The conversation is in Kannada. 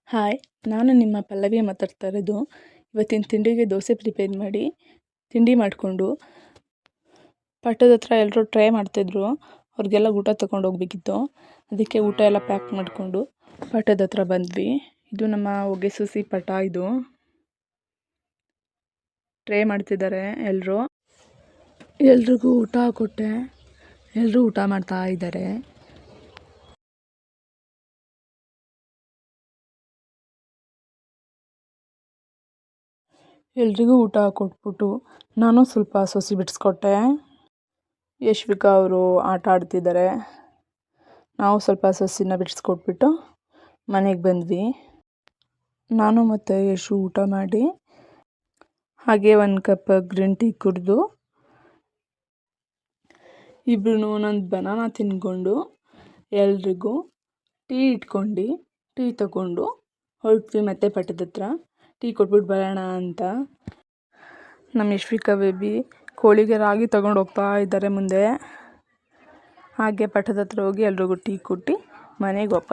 ಹಾಯ್, ನಾನು ನಿಮ್ಮ ಪಲ್ಲವಿ ಮಾತಾಡ್ತಾ ಇರೋದು. ಇವತ್ತಿನ ತಿಂಡಿಗೆ ದೋಸೆ ಪ್ರಿಪೇರ್ ಮಾಡಿ ತಿಂಡಿ ಮಾಡಿಕೊಂಡು ಪಟ್ಟದ ಹತ್ರ ಎಲ್ಲರೂ ಟ್ರೈ ಮಾಡ್ತಾಯಿದ್ರು. ಅವ್ರಿಗೆಲ್ಲ ಊಟ ತೊಗೊಂಡು ಹೋಗ್ಬೇಕಿತ್ತು. ಅದಕ್ಕೆ ಊಟ ಎಲ್ಲ ಪ್ಯಾಕ್ ಮಾಡಿಕೊಂಡು ಪಟ್ಟದ ಹತ್ರ ಬಂದ್ವಿ. ಇದು ನಮ್ಮ ಹೊಗೆ ಸೂಸಿ ಪಟ. ಇದು ಟ್ರೈ ಮಾಡ್ತಿದ್ದಾರೆ ಎಲ್ಲರೂ. ಎಲ್ರಿಗೂ ಊಟ ಕೊಟ್ಟೆ. ಎಲ್ಲರೂ ಊಟ ಮಾಡ್ತಾ ಇದ್ದಾರೆ. ಎಲ್ರಿಗೂ ಊಟ ಕೊಟ್ಬಿಟ್ಟು ನಾನು ಸ್ವಲ್ಪ ಸೊಸಿ ಬಿಡಿಸ್ಕೊಟ್ಟೆ. ಯಶ್ವಿಕಾ ಅವರು ಆಟ ಆಡ್ತಿದ್ದಾರೆ. ನಾವು ಸ್ವಲ್ಪ ಸೊಸಿನ ಬಿಡಿಸ್ಕೊಟ್ಬಿಟ್ಟು ಮನೆಗೆ ಬಂದ್ವಿ. ನಾನು ಮತ್ತು ಯಶು ಊಟ ಮಾಡಿ ಹಾಗೆ 1 ಕಪ್ ಗ್ರೀನ್ ಟೀ ಕುಡಿದು ಇಬ್ಬರೂ ಒಂದೊಂದು ಬನಾನ ತಿಂದ್ಕೊಂಡು ಎಲ್ರಿಗೂ ಟೀ ಇಟ್ಕೊಂಡು ಟೀ ತಗೊಂಡು ಹೊರಟ್ವಿ ಮತ್ತೆ ಪಟ್ಟದ ಹತ್ರ. ಟೀ ಕೊಟ್ಬಿಟ್ಟು ಬರೋಣ ಅಂತ. ನಮ್ಮ ಯಶ್ವಿಕಾ ಬೇಬಿ ಕೋಳಿಗೆ ರಾಗಿ ತಗೊಂಡು ಹೋಗ್ತಾ ಇದ್ದಾರೆ ಮುಂದೆ. ಹಾಗೆ ಪಟ್ಟದ ಹತ್ರ ಹೋಗಿ ಎಲ್ರಿಗೂ ಟೀ ಕೊಟ್ಟು ಮನೆಗೆ ವಾಪಸ್